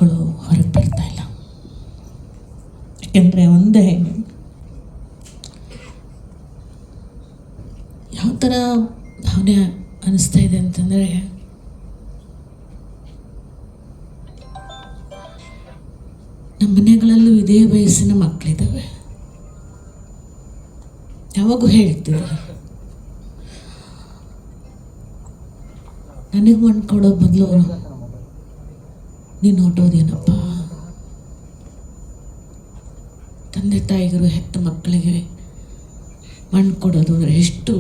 ಮಕ್ಕಳು ಹೊರಗೆ ಬರ್ತಾ ಇಲ್ಲ. ಯಾಕೆಂದರೆ ಒಂದೇ ಯಾವ ಥರ ಭಾವನೆ ಅನ್ನಿಸ್ತಾ ಇದೆ ಅಂತಂದರೆ, ನಮ್ಮ ಮನೆಗಳಲ್ಲೂ ಇದೇ ವಯಸ್ಸಿನ ಮಕ್ಕಳಿದ್ದಾವೆ. ಯಾವಾಗೂ ಹೇಳ್ತೀವಿ, ನನಗೆ ಮಣ್ಣು ಕೊಡೋ ಬದಲು ನೀನು ಹೊಟ್ಟೋದೇನಪ್ಪ. ತಂದೆ ತಾಯಿಗರು ಹೆತ್ತ ಮಕ್ಕಳಿಗೆ ಮಣ್ಣು ಕೊಡೋದು ಅಂದರೆ ಎಷ್ಟು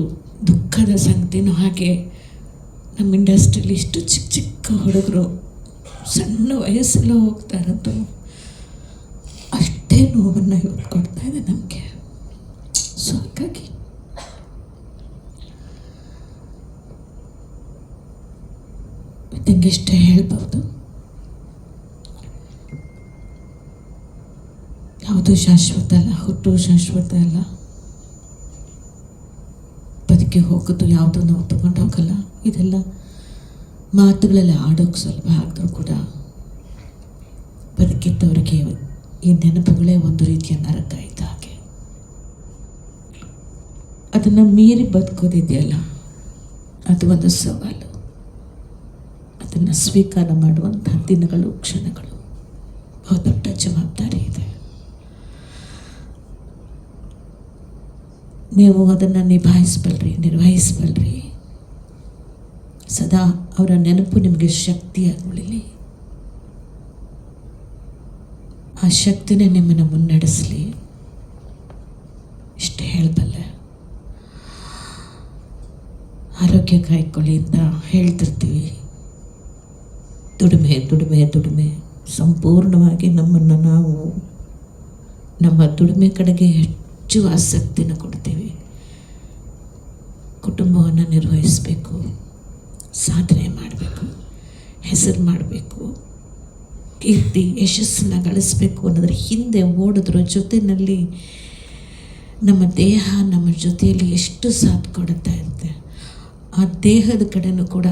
ದುಃಖದ ಸಂಗತಿನೋ, ಹಾಗೆ ನಮ್ಮ ಇಂಡಸ್ಟ್ರಿಯಲ್ಲಿ ಇಷ್ಟು ಚಿಕ್ಕ ಚಿಕ್ಕ ಹುಡುಗರು ಸಣ್ಣ ವಯಸ್ಸಲ್ಲೂ ಹೋಗ್ತಾ ಇರೋದು ಅಷ್ಟೇ ನೋವನ್ನು ಇವತ್ತು ಕೊಡ್ತಾ ಇದೆ ನಮಗೆ. ಸೊ ಹಾಗಾಗಿ ಇಷ್ಟೇ ಹೇಳ್ಬೋದು. ಯಾವುದು ಶಾಶ್ವತ ಅಲ್ಲ, ಹುಟ್ಟು ಶಾಶ್ವತ ಅಲ್ಲ, ಬದುಕಿ ಹೋಗೋದು ಯಾವುದು ನಾವು ತಗೊಂಡು ಹೋಗಲ್ಲ. ಇದೆಲ್ಲ ಮಾತುಗಳೆಲ್ಲ ಆಡೋಕ್ಕೆ ಸ್ವಲ್ಪ ಆಗಿದ್ರೂ ಕೂಡ ಬದುಕಿದ್ದವರಿಗೆ ಈ ನೆನಪುಗಳೇ ಒಂದು ರೀತಿಯ ನರಕ ಇದ್ದ ಹಾಗೆ. ಅದನ್ನು ಮೀರಿ ಬದುಕೋದಿದೆಯಲ್ಲ, ಅದು ಒಂದು ಸವಾಲು. ಅದನ್ನು ಸ್ವೀಕಾರ ಮಾಡುವಂಥ ದಿನಗಳು, ಕ್ಷಣಗಳು ದೊಡ್ಡ ಜವಾಬ್ದಾರಿ ಇದೆ. ನೀವು ಅದನ್ನು ನಿರ್ವಹಿಸಬಲ್ರಿ. ಸದಾ ಅವರ ನೆನಪು ನಿಮಗೆ ಶಕ್ತಿಯಾಗಿ ಉಳಿಲಿ. ಆ ಶಕ್ತಿನೇ ನಿಮ್ಮನ್ನು ಮುನ್ನಡೆಸಲಿ. ಇಷ್ಟೇ ಹೇಳಬಲ್ಲೆ. ಆರೋಗ್ಯ ಕಾಯ್ಕೊಳ್ಳಿ ಅಂತ ಹೇಳ್ತಿರ್ತೀವಿ. ದುಡಿಮೆ ಸಂಪೂರ್ಣವಾಗಿ ನಮ್ಮನ್ನು ನಾವು ನಮ್ಮ ದುಡಿಮೆ ಕಡೆಗೆ ಹೆಚ್ಚು ಆಸಕ್ತಿನ ಕೊಡ್ತೀವಿ. ಕುಟುಂಬವನ್ನು ನಿರ್ವಹಿಸಬೇಕು, ಸಾಧನೆ ಮಾಡಬೇಕು, ಹೆಸರು ಮಾಡಬೇಕು, ಕೀರ್ತಿ ಯಶಸ್ಸನ್ನು ಗಳಿಸಬೇಕು ಅನ್ನೋದ್ರ ಹಿಂದೆ ಓಡಿದ್ರ ಜೊತೆಯಲ್ಲಿ ನಮ್ಮ ದೇಹ ನಮ್ಮ ಜೊತೆಯಲ್ಲಿ ಎಷ್ಟು ಸಾಥ್ ಕೊಡುತ್ತಾ ಇರುತ್ತೆ. ಆ ದೇಹದ ಕಡೆನೂ ಕೂಡ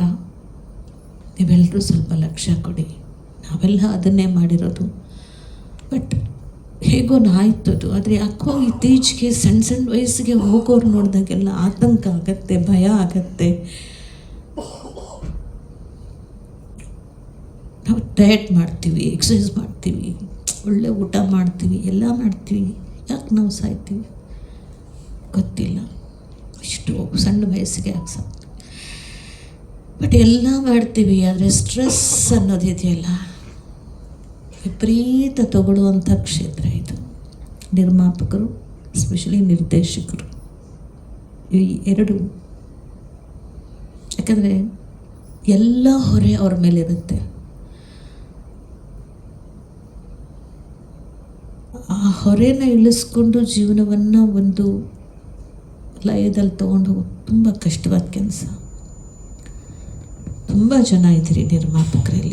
ನೀವೆಲ್ಲರೂ ಸ್ವಲ್ಪ ಲಕ್ಷ್ಯ ಕೊಡಿ. ನಾವೆಲ್ಲ ಅದನ್ನೇ ಮಾಡಿರೋದು, ಬಟ್ ಹೇಗೋ ಆಯ್ತದು. ಆದರೆ ಯಾಕೋ ಇತ್ತೀಚೆಗೆ ಸಣ್ಣ ವಯಸ್ಸಿಗೆ ಹೋಗೋರು ನೋಡಿದಾಗೆಲ್ಲ ಆತಂಕ ಆಗತ್ತೆ, ಭಯ ಆಗತ್ತೆ. ನಾವು ಡಯಟ್ ಮಾಡ್ತೀವಿ, ಎಕ್ಸಸೈಸ್ ಮಾಡ್ತೀವಿ, ಒಳ್ಳೆ ಊಟ ಮಾಡ್ತೀವಿ, ಎಲ್ಲ ಮಾಡ್ತೀವಿ. ಯಾಕೆ ನಾವು ಸಾಯ್ತೀವಿ ಗೊತ್ತಿಲ್ಲ. ಇಷ್ಟು ಸಣ್ಣ ವಯಸ್ಸಿಗೆ ಯಾಕೆ ಸಾಕ್ತೀವಿ? ಬಟ್ ಎಲ್ಲ ಮಾಡ್ತೀವಿ, ಆದರೆ ಸ್ಟ್ರೆಸ್ ಅನ್ನೋದಿದೆಯಲ್ಲ, ವಿಪರೀತ ತಗೊಳ್ಳುವಂಥ ಕ್ಷೇತ್ರ ಇದು. ನಿರ್ಮಾಪಕರು, ಎಸ್ಪೆಷಲಿ ನಿರ್ದೇಶಕರು, ಈ ಎರಡು. ಯಾಕಂದರೆ ಎಲ್ಲ ಹೊರೆ ಅವ್ರ ಮೇಲಿರುತ್ತೆ. ಆ ಹೊರೆನ ಇಳಿಸ್ಕೊಂಡು ಜೀವನವನ್ನು ಒಂದು ಲಯದಲ್ಲಿ ತೊಗೊಂಡು ಹೋಗೋದು ತುಂಬ ಕಷ್ಟವಾದ ಕೆಲಸ. ತುಂಬ ಜನ ಇದ್ದೀರಿ ನಿರ್ಮಾಪಕರಲ್ಲಿ.